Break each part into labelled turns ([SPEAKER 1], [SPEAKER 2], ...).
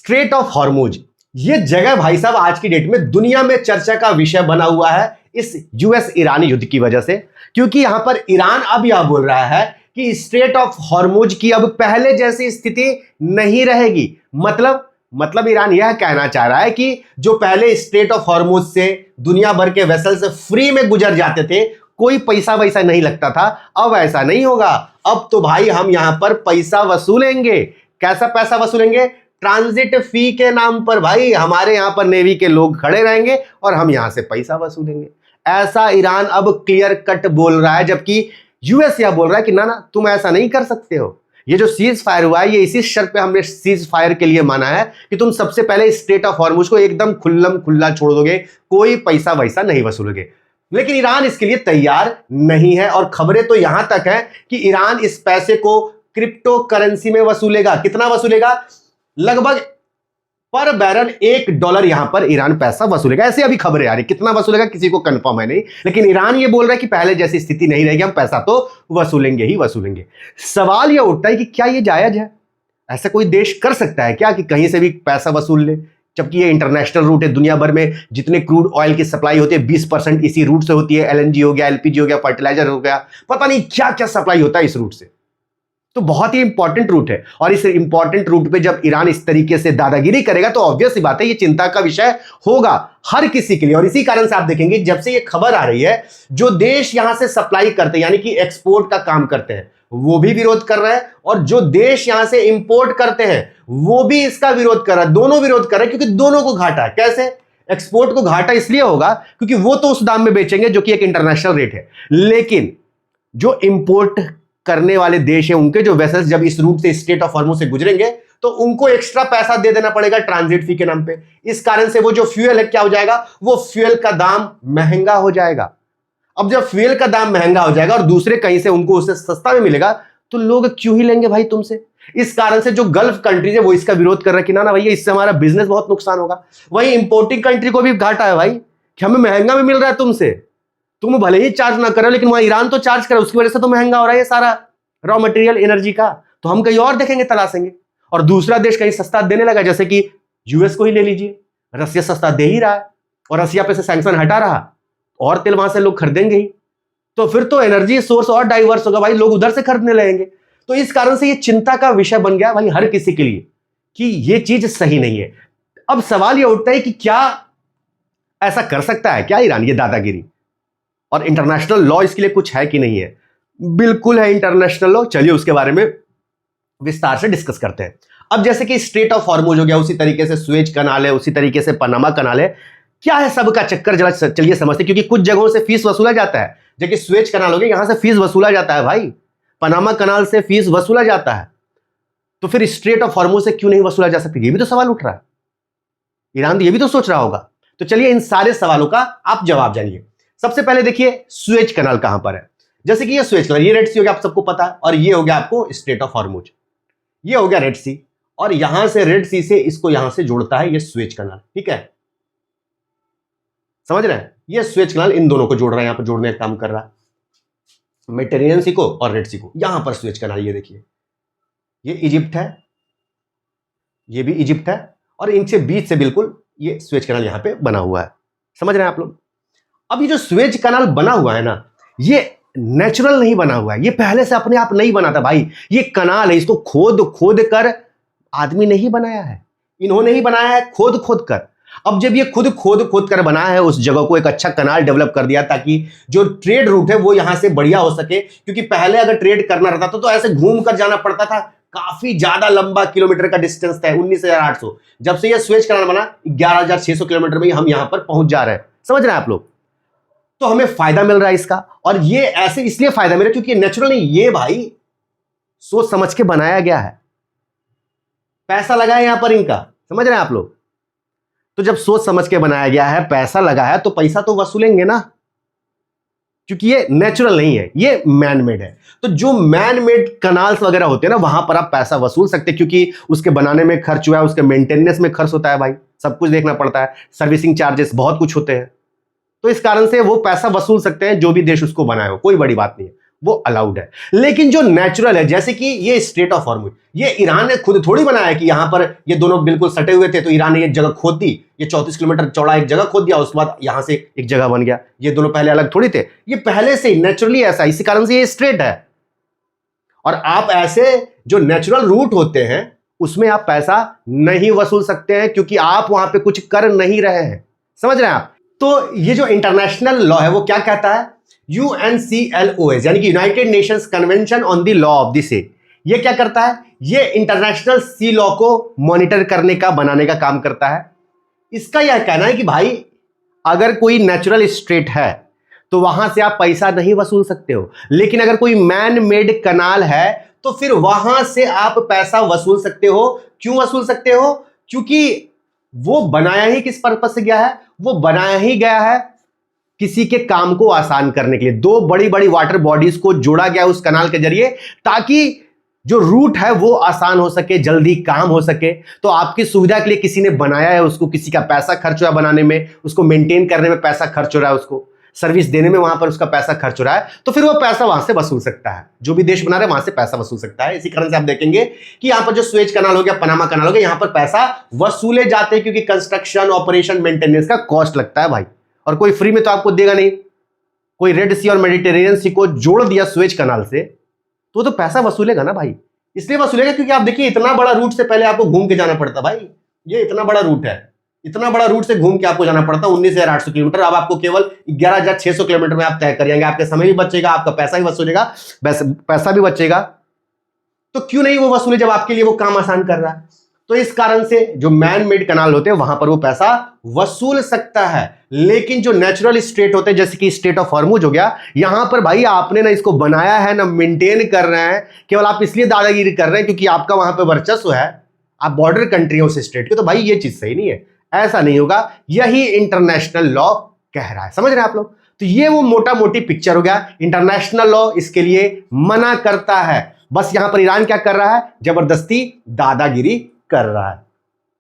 [SPEAKER 1] Straight of Hormuz, ये जगह भाई साहब आज की डेट में दुनिया में चर्चा का विषय बना हुआ है इस यूएस ईरानी युद्ध की वजह से, क्योंकि यहां पर ईरान अब यह बोल रहा है कि स्ट्रेट ऑफ हॉर्मुज की अब पहले जैसी स्थिति नहीं रहेगी। मतलब ईरान यह कहना चाह रहा है कि जो पहले स्ट्रेट ऑफ हॉर्मुज से दुनिया भर के वेसल से फ्री में गुजर जाते थे, कोई पैसा वैसा नहीं लगता था, अब ऐसा नहीं होगा। अब तो भाई हम यहां पर पैसा वसूलेंगे। कैसा पैसा वसूलेंगे? ट्रांजिट फी के नाम पर भाई हमारे यहां पर नेवी के लोग खड़े रहेंगे और हम यहां से पैसा वसूलेंगे। ऐसा ईरान अब क्लियर कट बोल रहा है, जबकि यूएस यह बोल रहा है कि ना ना तुम ऐसा नहीं कर सकते हो। ये जो सीज फायर हुआ है ये इसी शर्त पे हमने सीज फायर के लिए माना है कि तुम सबसे पहले स्ट्रेट ऑफ हॉर्मुज को एकदम खुल्लम खुल्ला छोड़ दोगे, कोई पैसा वैसा नहीं वसूलोगे। लेकिन ईरान इसके लिए तैयार नहीं है और खबरें तो यहां तक है कि ईरान इस पैसे को क्रिप्टो करेंसी में वसूलेगा। कितना वसूलेगा? लगभग पर बैरल $1 यहां पर ईरान पैसा वसूलेगा। ऐसे अभी खबरें आ रही, कितना वसूलेगा किसी को कंफर्म है नहीं, लेकिन ईरान ये बोल रहा है कि पहले जैसी स्थिति नहीं रहेगी, हम पैसा तो वसूलेंगे ही वसूलेंगे। सवाल यह उठता है कि क्या यह जायज है? ऐसा कोई देश कर सकता है क्या कि कहीं से भी पैसा वसूल ले? जबकि ये इंटरनेशनल रूट है, दुनिया भर में जितने क्रूड ऑयल की सप्लाई होती है 20% इसी रूट से होती है। एलएनजी हो गया, एलपीजी हो गया, फर्टिलाइजर हो गया, पता नहीं क्या क्या सप्लाई होता है इस रूट से। तो बहुत ही इंपॉर्टेंट रूट है और इस इंपॉर्टेंट रूट पे जब ईरान इस तरीके से दादागिरी करेगा तो ऑब्वियस सी बात है ये चिंता का विषय होगा हर किसी के लिए। और इसी कारण से आप देखेंगे जब से ये खबर आ रही है, जो देश यहां से सप्लाई करते हैं यानी कि एक्सपोर्ट का काम करते हैं वो भी विरोध कर रहे हैं, और जो देश यहां से इंपोर्ट करते हैं वो भी इसका विरोध कर रहा है। दोनों विरोध कर रहे हैं क्योंकि दोनों को घाटा है। कैसे? एक्सपोर्ट को घाटा इसलिए होगा क्योंकि वो तो उस दाम में बेचेंगे जो कि एक इंटरनेशनल रेट है, लेकिन जो इंपोर्ट करने वाले देश हैं उनके जो वेसल्स जब इस रूट से स्ट्रेट ऑफ हॉर्मुज से गुजरेंगे तो उनको एक्स्ट्रा पैसा दे देना पड़ेगा ट्रांजिट फी के नाम पे। इस कारण से वो जो फ्यूल है क्या हो जाएगा? वो फ्यूल का दाम महंगा हो जाएगा। अब जब फ्यूल का दाम महंगा हो जाएगा और दूसरे कहीं से उनको उससे सस्ता में मिलेगा तो लोग क्यों ही लेंगे भाई तुमसे। इस कारण से जो गल्फ कंट्रीज है वो इसका विरोध कर रहे हैं कि ना ना भैया इससे हमारा बिजनेस बहुत नुकसान होगा। वही इंपोर्टिंग कंट्री को भी घाटा है भाई कि हमें महंगा में मिल रहा है तुमसे, तुम भले ही चार्ज ना करो लेकिन वहां ईरान तो चार्ज करे, उसकी वजह से तो महंगा हो रहा है ये सारा रॉ मटेरियल एनर्जी का, तो हम कहीं और देखेंगे तलाशेंगे। और दूसरा देश कहीं सस्ता देने लगा, जैसे कि यूएस को ही ले लीजिए, रसिया सस्ता दे ही रहा है और रसिया पे से सैंक्शन हटा रहा और तेल वहां से लोग खरीदेंगे ही, तो फिर तो एनर्जी सोर्स और डाइवर्स होगा भाई, लोग उधर से खरीदने लगेंगे। तो इस कारण से ये चिंता का विषय बन गया भाई हर किसी के लिए कि ये चीज सही नहीं है। अब सवाल ये उठता है कि क्या ऐसा कर सकता है क्या ईरान, ये दादागिरी? और इंटरनेशनल लॉ इसके लिए कुछ है कि नहीं है? बिल्कुल है इंटरनेशनल लॉ। चलिए उसके बारे में विस्तार से डिस्कस करते हैं। अब जैसे कि स्ट्रेट ऑफ हॉर्मुज हो गया, उसी तरीके से सुएज कनाल है, उसी तरीके से पनामा कनाल है। क्या है सबका चक्कर जरा चलिए समझते, क्योंकि कुछ जगहों से फीस वसूला जाता है। जबकि सुएज कनाल हो गया यहां से फीस वसूला जाता है भाई, पनामा कनाल से फीस वसूला जाता है, तो फिर स्ट्रेट ऑफ हॉर्मुज से क्यों नहीं वसूला जा सकती? ये भी तो सवाल उठ रहा है। ईरान ये भी तो सोच रहा होगा। तो चलिए इन सारे सवालों का आप जवाब जानिए। सबसे पहले देखिए सुएज कनाल कहां पर है। जैसे कि ये सुएज कनाल, ये रेड सी हो गया, आप सबको पता है, और ये हो गया आपको स्ट्रेट ऑफ हॉर्मुज, ये हो गया रेड सी, और यहां से रेड सी से इसको यहां से जोड़ता है ये सुएज कनाल। ठीक है, समझ रहे हैं? ये सुएज कनाल इन दोनों को जोड़ रहा है, यहां पर जोड़ने का काम कर रहा है, मेडिटेरेनियन सी को और रेड सी को। यहां पर सुएज कनाल, ये देखिए ये इजिप्ट है, ये भी इजिप्ट है, और इनसे बीच से बिल्कुल ये सुएज कनाल यहां पे बना हुआ है। समझ रहे हैं आप लोग? अब ये जो सुएज कनाल बना हुआ है ना, ये नेचुरल नहीं बना हुआ है, ये पहले से अपने आप नहीं बना था भाई। ये कनाल है, इसको खोद खोद कर आदमी नहीं बनाया है, इन्होंने ही बनाया है खोद खोद कर। अब जब ये खुद खोद खोद कर बनाया है, उस जगह को एक अच्छा कनाल डेवलप कर दिया ताकि जो ट्रेड रूट है वो यहां से बढ़िया हो सके। क्योंकि पहले अगर ट्रेड करना रहता तो ऐसे घूम कर जाना पड़ता था, काफी ज्यादा लंबा किलोमीटर का डिस्टेंस था। 19,800, जब से ये सुएज कनाल बना 11,600 किलोमीटर में हम यहां पर पहुंच जा रहे हैं। समझ रहे हैं आप लोग? तो हमें फायदा मिल रहा है इसका, और ये ऐसे इसलिए फायदा मिल रहा है क्योंकि नेचुरल नहीं, ये भाई सोच समझ के बनाया गया है, पैसा लगा है यहां पर इनका। समझ रहे हैं आप लोग? तो जब सोच समझ के बनाया गया है, पैसा लगा है, तो पैसा तो वसूलेंगे ना, क्योंकि ये नेचुरल नहीं है, ये मैन मेड है। तो जो मैन मेड कनाल्स वगैरह होते हैं ना, वहां पर आप पैसा वसूल सकते हैं, क्योंकि उसके बनाने में खर्च हुआ है, उसके मेंटेनेंस में खर्च होता है भाई, सब कुछ देखना पड़ता है, सर्विसिंग चार्जेस बहुत कुछ होते हैं। तो इस कारण से वो पैसा वसूल सकते हैं जो भी देश उसको बनाए हो, कोई बड़ी बात नहीं है, वो अलाउड है। लेकिन जो नेचुरल है, जैसे कि ये स्ट्रेट ऑफ हॉर्मुज, ये ईरान ने खुद थोड़ी बनाया कि यहां पर ये दोनों बिल्कुल सटे हुए थे तो ईरान ने एक जगह खोद दी, ये 34 किलोमीटर चौड़ा एक जगह खोद दिया, उसके बाद यहां से एक जगह बन गया। ये दोनों पहले अलग थोड़ी थे, ये पहले से ही नेचुरली ऐसा, इसी कारण से ये स्ट्रेट है। और आप ऐसे जो नेचुरल रूट होते हैं उसमें आप पैसा नहीं वसूल सकते हैं, क्योंकि आप वहां पे कुछ कर नहीं रहे हैं। समझ रहे हैं आप? तो ये जो इंटरनेशनल लॉ है वो क्या कहता है, UNCLOS यानी कि united nations convention on the law of the sea, ये क्या करता है, ये इंटरनेशनल सी लॉ को मॉनिटर करने का, बनाने का काम करता है। इसका यह कहना है कि भाई अगर कोई नेचुरल स्ट्रेट है तो वहां से आप पैसा नहीं वसूल सकते हो, लेकिन अगर कोई मैन मेड कनाल है तो फिर वहां से आप पैसा वसूल सकते हो। क्यों वसूल सकते हो? क्योंकि वो बनाया ही किस पर्पस से गया है, वो बनाया ही गया है किसी के काम को आसान करने के लिए। दो बड़ी बड़ी वाटर बॉडीज को जोड़ा गया उस कनाल के जरिए, ताकि जो रूट है वो आसान हो सके, जल्दी काम हो सके। तो आपकी सुविधा के लिए किसी ने बनाया है, उसको किसी का पैसा खर्च हो रहा है बनाने में, उसको मेंटेन करने में पैसा खर्च हो रहा है, उसको सर्विस देने में वहां पर उसका पैसा खर्च हो रहा है, तो फिर वो पैसा वहां से वसूल सकता है। जो भी देश बना रहा है वहां से पैसा वसूल सकता है। इसी कारण से आप देखेंगे कि यहां पर जो स्वेज कनाल हो गया, पनामा कनाल हो गया, यहां पर पैसा वसूले जाते हैं, क्योंकि कंस्ट्रक्शन, ऑपरेशन, मेंटेनेंस का कॉस्ट लगता है भाई। और कोई फ्री में तो आपको देगा नहीं। कोई रेड सी और मेडिटेरेनियन सी को जोड़ दिया स्वेज कनाल से, तो पैसा वसूलेगा ना भाई। इसलिए वसूलेगा क्योंकि आप देखिए इतना बड़ा रूट से पहले आपको घूम के जाना पड़ता भाई। ये इतना बड़ा रूट है, इतना बड़ा रूट से घूम के आपको जाना पड़ता 19,800 किलोमीटर। अब आपको केवल 11,600 किलोमीटर में आप तय करेंगे। आपके समय भी बचेगा, आपका पैसा भी वसूलेगा, पैसा भी बचेगा। तो क्यों नहीं वो वसूले जब आपके लिए वो काम आसान कर रहा है। तो इस कारण से जो मैन मेड कनाल होते हैं वहां पर वो पैसा वसूल सकता है। लेकिन जो नेचुरल स्टेट होते हैं, जैसे कि स्टेट ऑफ हॉर्मुज हो गया, यहां पर भाई आपने ना इसको बनाया है ना मेंटेन कर रहे हैं, केवल आप इसलिए दादागिरी कर रहे हैं क्योंकि आपका वहां पर वर्चस्व है, आप बॉर्डर कंट्री हो उस स्टेट के। तो भाई ये चीज सही नहीं है, ऐसा नहीं होगा। यही इंटरनेशनल लॉ कह रहा है। समझ रहे हैं आप लोग? तो ये वो मोटा मोटी पिक्चर हो गया। इंटरनेशनल लॉ इसके लिए मना करता है। बस यहां पर ईरान क्या कर रहा है, जबरदस्ती दादागिरी कर रहा है।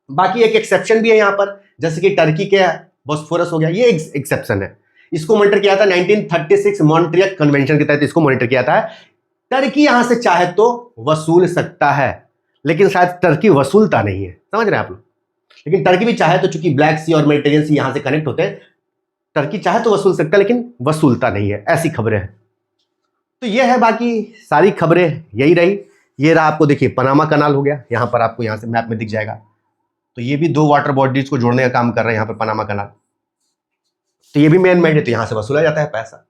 [SPEAKER 1] बाकी एक एक्सेप्शन भी है यहां पर, जैसे कि टर्की के बोस्फोरस हो गया, ये एक्सेप्शन है। इसको मॉनिटर किया था 1936 मॉन्ट्रियल कन्वेंशन के तहत, इसको मॉनिटर किया था। टर्की यहां से चाहे तो वसूल सकता है, लेकिन शायद टर्की वसूलता नहीं है। समझ रहे हैं आप लोग? लेकिन टर्की भी चाहे तो, चूंकि ब्लैक सी और मेडिटेरियन सी यहां से कनेक्ट होते हैं, टर्की चाहे तो वसूल सकता है, लेकिन वसूलता नहीं है। ऐसी खबरें हैं। तो ये है, बाकी सारी खबरें यही रही। ये रहा आपको, देखिए पनामा कनाल हो गया, यहां पर आपको यहां से मैप में दिख जाएगा। तो ये भी दो वाटर बॉडीज को जोड़ने का काम कर रहे हैं यहां पर पनामा कनाल। तो ये भी मेन मेड है, तो यहां से वसूला जाता है पैसा।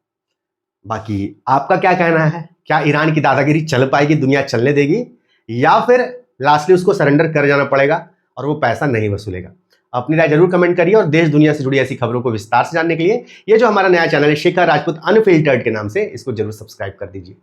[SPEAKER 1] बाकी आपका क्या कहना है, क्या ईरान की दादागिरी चल पाएगी, दुनिया चलने देगी, या फिर लास्टली उसको सरेंडर कर जाना पड़ेगा और वो पैसा नहीं वसूलेगा? अपनी राय जरूर कमेंट करिए। और देश दुनिया से जुड़ी ऐसी खबरों को विस्तार से जानने के लिए ये जो हमारा नया चैनल है शिखर राजपूत अनफिल्टर्ड के नाम से, इसको जरूर सब्सक्राइब कर दीजिए।